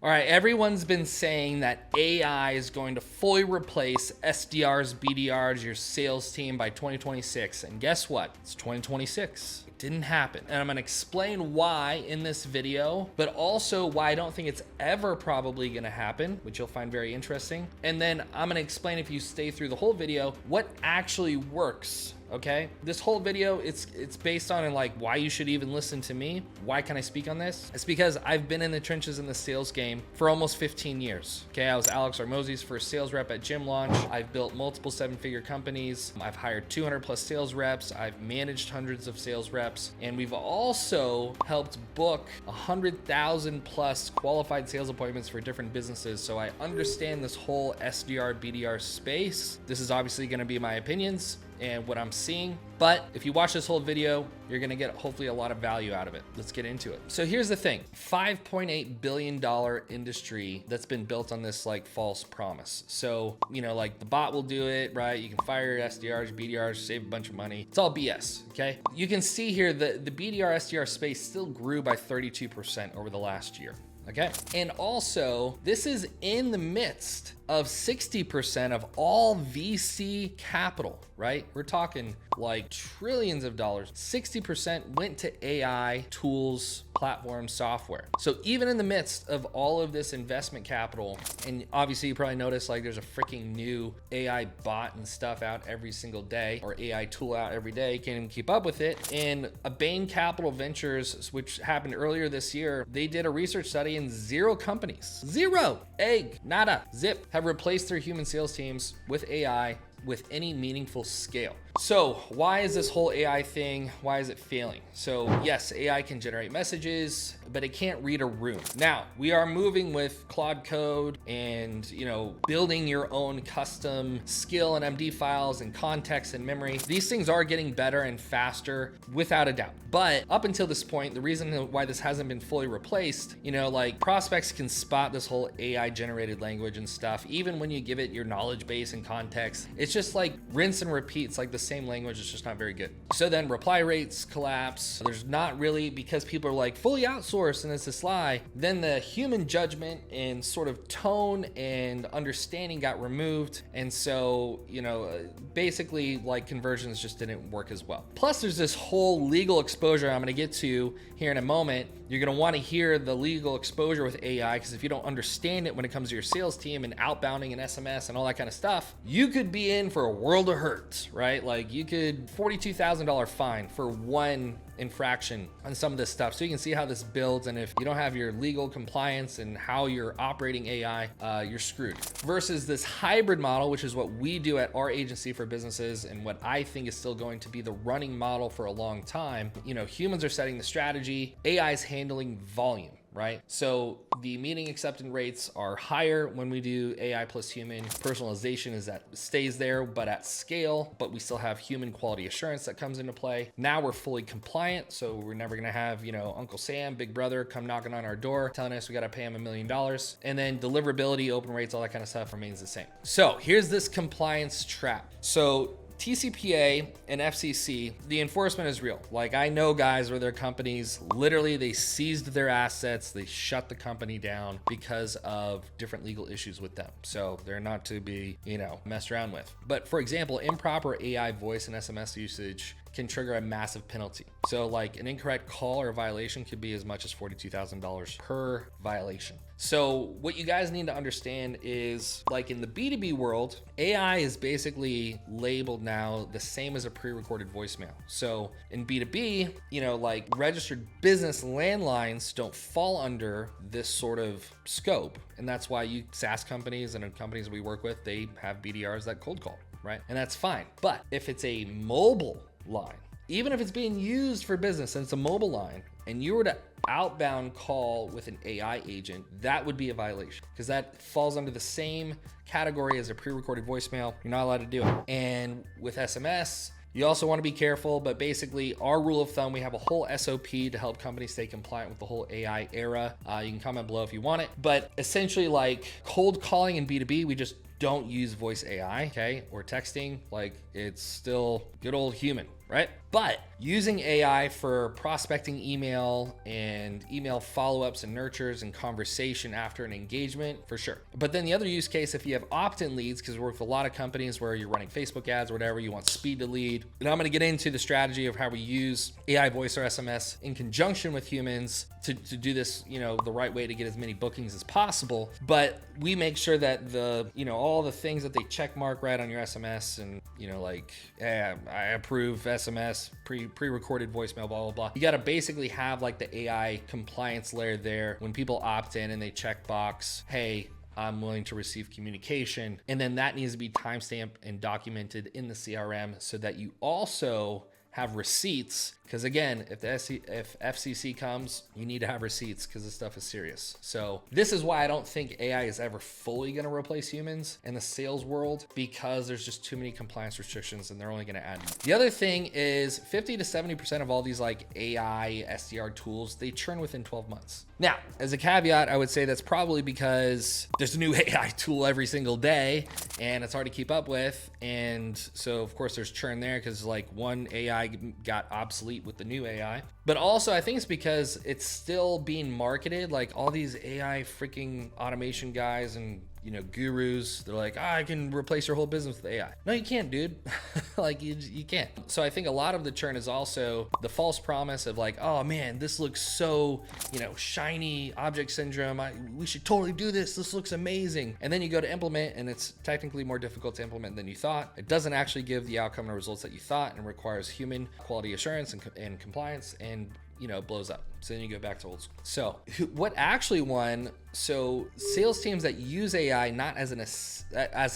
All right, everyone's been saying that AI is going to fully replace SDRs, BDRs, your sales team by 2026. And guess what? It's 2026. It didn't happen. And I'm gonna explain why in this video, but also why I don't think it's ever probably gonna happen, which you'll find very interesting. And then I'm gonna explain, if you stay through the whole video, what actually works. Okay, this whole video, it's based on like why you should even listen to me. Why can I speak on this? It's because I've been in the trenches in the sales game for almost 15 years. Okay, I was Alex Armosi's first sales rep at Gym Launch. I've built multiple 7-figure companies. I've hired 200 plus sales reps. I've managed hundreds of sales reps, and we've also helped book 100,000 plus qualified sales appointments for different businesses. So I understand this whole SDR, BDR space. This is obviously going to be my opinions and what I'm seeing. But if you watch this whole video, you're gonna get hopefully a lot of value out of it. Let's get into it. So here's the thing, $5.8 billion industry that's been built on this like false promise. So, you know, like the bot will do it, right? You can fire SDRs, BDRs, save a bunch of money. It's all BS, okay? You can see here that the BDR, SDR space still grew by 32% over the last year. Okay. And also, this is in the midst of 60% of all VC capital, right? We're talking like trillions of dollars. 60% went to AI tools, platforms, software. So even in the midst of all of this investment capital, and obviously you probably noticed like there's a freaking new AI bot and stuff out every single day, or AI tool out every day, can't even keep up with it. And a Bain Capital Ventures, which happened earlier this year, they did a research study and 0 companies, nada, zip, have replaced their human sales teams with AI with any meaningful scale. So why is this whole AI thing, why is it failing? So yes, AI can generate messages, but it can't read a room. Now, we are moving with Claude Code and, you know, building your own custom skill and MD files and context and memory. These things are getting better and faster without a doubt. But up until this point, the reason why this hasn't been fully replaced, you know, like prospects can spot this whole AI generated language and stuff, even when you give it your knowledge base and context. It's just like rinse and repeat. It's like the same language, it's just not very good. So then reply rates collapse. There's not really, because people are like fully outsourced and it's a lie, then the human judgment and sort of tone and understanding got removed. And so, you know, basically like conversions just didn't work as well. Plus there's this whole legal exposure I'm gonna get to here in a moment. You're gonna wanna hear the legal exposure with AI, because if you don't understand it when it comes to your sales team and outbounding and SMS and all that kind of stuff, you could be in for a world of hurt, right? Like you could $42,000 fine for one infraction on some of this stuff. So you can see how this builds, and if you don't have your legal compliance and how you're operating AI, you're screwed. Versus this hybrid model, which is what we do at our agency for businesses, and what I think is still going to be the running model for a long time. You know, humans are setting the strategy, AI is handling volume. Right? So the meeting acceptance rates are higher when we do AI plus human. Personalization is that stays there, but at scale, but we still have human quality assurance that comes into play. Now we're fully compliant. So we're never going to have, you know, Uncle Sam, Big Brother come knocking on our door, telling us we got to pay him $1 million. And then deliverability, open rates, all that kind of stuff remains the same. So here's this compliance trap. So TCPA and FCC, the enforcement is real. Like I know guys where their companies, literally they seized their assets, they shut the company down because of different legal issues with them. So they're not to be, you know, messed around with. But for example, improper AI voice and SMS usage can trigger a massive penalty. So like an incorrect call or violation could be as much as $42,000 per violation. So what you guys need to understand is, like in the B2B world, AI is basically labeled now the same as a pre-recorded voicemail. So in B2B, you know, like registered business landlines don't fall under this sort of scope. And that's why SaaS companies and companies we work with, they have BDRs that cold call, right? And that's fine. But if it's a mobile line, even if it's being used for business and it's a mobile line, and you were to outbound call with an AI agent, that would be a violation, because that falls under the same category as a pre-recorded voicemail. You're not allowed to do it. And with SMS, you also want to be careful, but basically our rule of thumb, we have a whole SOP to help companies stay compliant with the whole AI era. You can comment below if you want it, but essentially like cold calling in B2B, we just don't use voice AI, okay? Or texting, like it's still good old human, right? But using AI for prospecting email and email follow-ups and nurtures and conversation after an engagement, for sure. But then the other use case, if you have opt-in leads, because we work with a lot of companies where you're running Facebook ads or whatever, you want speed to lead. And I'm going to get into the strategy of how we use AI voice or SMS in conjunction with humans to do this, the right way to get as many bookings as possible. But we make sure that all the things that they check mark right on your SMS and, I approve SMS, pre-recorded voicemail, blah, blah, blah. You got to basically have like the AI compliance layer there when people opt in and they check box, hey, I'm willing to receive communication. And then that needs to be timestamped and documented in the CRM so that you also have receipts. Because again, if FCC comes, you need to have receipts because this stuff is serious. So this is why I don't think AI is ever fully going to replace humans in the sales world, because there's just too many compliance restrictions and they're only going to add. The other thing is 50 to 70% of all these like AI SDR tools, they churn within 12 months. Now, as a caveat, I would say that's probably because there's a new AI tool every single day and it's hard to keep up with. And so of course there's churn there because like one AI got obsolete with the new AI. But also I think it's because it's still being marketed, like all these AI freaking automation guys and gurus, they're like, I can replace your whole business with AI. No, you can't, dude. Like you can't. So I think a lot of the churn is also the false promise of like, oh man, this looks so, shiny, object syndrome. We should totally do this. This looks amazing. And then you go to implement and it's technically more difficult to implement than you thought. It doesn't actually give the outcome and results that you thought and requires human quality assurance and compliance, and it blows up. So then you go back to old school. So what actually won? So sales teams that use AI not as an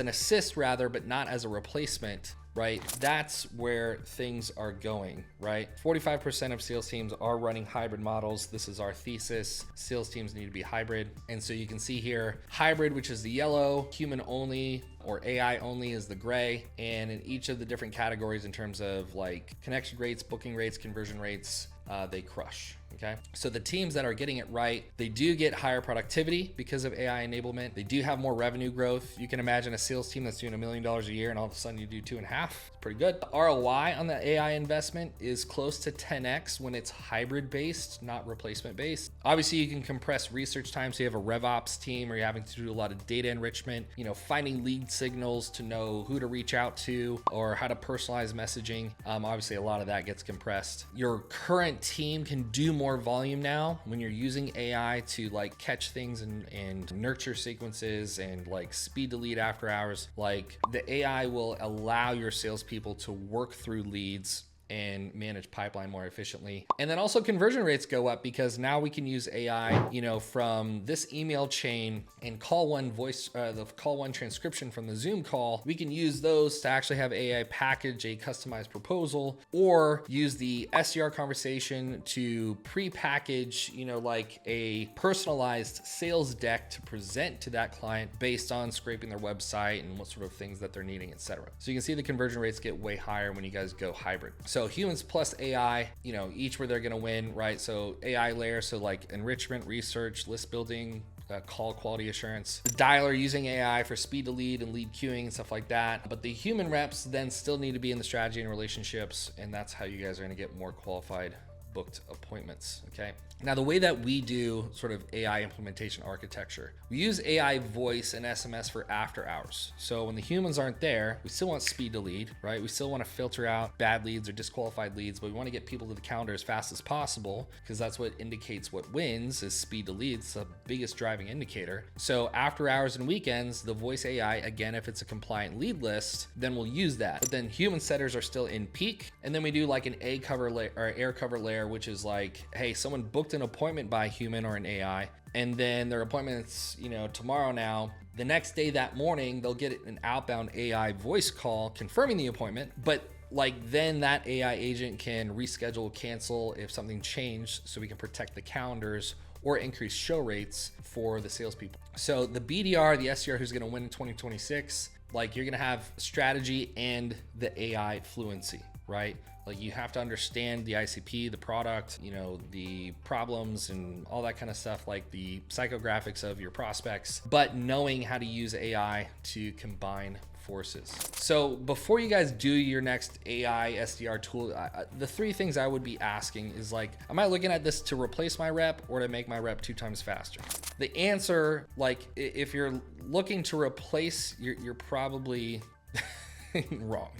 assist rather, but not as a replacement, right? That's where things are going, right? 45% of sales teams are running hybrid models. This is our thesis. Sales teams need to be hybrid. And so you can see here, hybrid, which is the yellow, human only or AI only is the gray. And in each of the different categories in terms of like connection rates, booking rates, conversion rates, they crush. Okay. So the teams that are getting it right, they do get higher productivity because of AI enablement. They do have more revenue growth. You can imagine a sales team that's doing $1 million a year and all of a sudden you do 2.5. It's pretty good. The ROI on the AI investment is close to 10x when it's hybrid based, not replacement based. Obviously you can compress research time. So you have a RevOps team or you're having to do a lot of data enrichment, finding lead signals to know who to reach out to or how to personalize messaging. Obviously a lot of that gets compressed. Your current team can do more volume now when you're using AI to like catch things and nurture sequences and like speed to lead after hours. Like the AI will allow your salespeople to work through leads and manage pipeline more efficiently. And then also conversion rates go up because now we can use AI, from this email chain and call one voice, the call one transcription from the Zoom call. We can use those to actually have AI package a customized proposal or use the SDR conversation to pre-package, like a personalized sales deck to present to that client based on scraping their website and what sort of things that they're needing, etc. So you can see the conversion rates get way higher when you guys go hybrid. So humans plus AI, each where they're going to win, right? So AI layer, so like enrichment, research, list building, call quality assurance. The dialer using AI for speed to lead and lead queuing and stuff like that. But the human reps then still need to be in the strategy and relationships. And that's how you guys are going to get more qualified booked appointments. Okay. Now, the way that we do sort of AI implementation architecture, we use AI voice and SMS for after hours. So when the humans aren't there, we still want speed to lead, right? We still want to filter out bad leads or disqualified leads, but we want to get people to the calendar as fast as possible because that's what indicates what wins is speed to lead. It's the biggest driving indicator. So after hours and weekends, the voice AI, again, if it's a compliant lead list, then we'll use that. But then human setters are still in peak. And then we do like an air cover layer, which is like, hey, someone booked an appointment by a human or an AI, and then their appointment's, tomorrow now. The next day that morning, they'll get an outbound AI voice call confirming the appointment, but then that AI agent can reschedule, cancel if something changed so we can protect the calendars or increase show rates for the salespeople. So the BDR, the SDR who's gonna win in 2026, you're gonna have strategy and the AI fluency, right? Like you have to understand the ICP, the product, the problems and all that kind of stuff, like the psychographics of your prospects, but knowing how to use AI to combine forces. So before you guys do your next AI SDR tool, the three things I would be asking is like, am I looking at this to replace my rep or to make my rep 2 times faster? The answer, like if you're looking to replace, you're probably wrong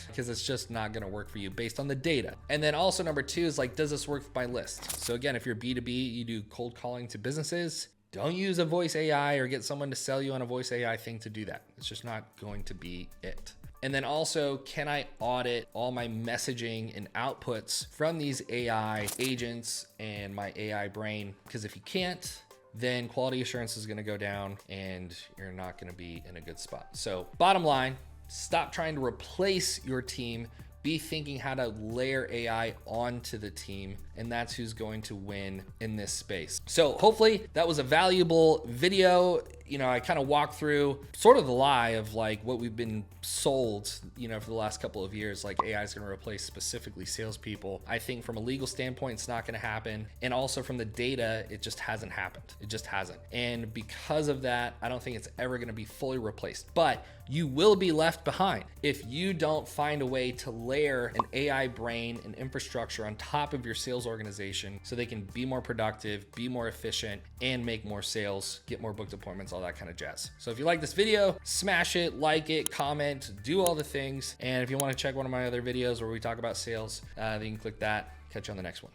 because it's just not going to work for you based on the data. And then also number 2 is like, does this work with my list? So again, if you're B2B, you do cold calling to businesses, don't use a voice AI or get someone to sell you on a voice AI thing to do that. It's just not going to be it. And then also, can I audit all my messaging and outputs from these AI agents and my AI brain? Because if you can't, then quality assurance is going to go down and you're not going to be in a good spot. So bottom line, stop trying to replace your team. Be thinking how to layer AI onto the team, and that's who's going to win in this space. So hopefully that was a valuable video. You know, I kind of walked through sort of the lie of like what we've been sold, you know, for the last couple of years, like AI is going to replace specifically salespeople. I think from a legal standpoint, it's not going to happen. And also from the data, it just hasn't happened. It just hasn't. And because of that, I don't think it's ever going to be fully replaced, but you will be left behind if you don't find a way to layer an AI brain and infrastructure on top of your sales organization so they can be more productive, be more efficient, and make more sales, get more booked appointments, all that kind of jazz. So if you like this video, smash it, like it, comment, do all the things. And if you want to check one of my other videos where we talk about sales, then you can click that. Catch you on the next one.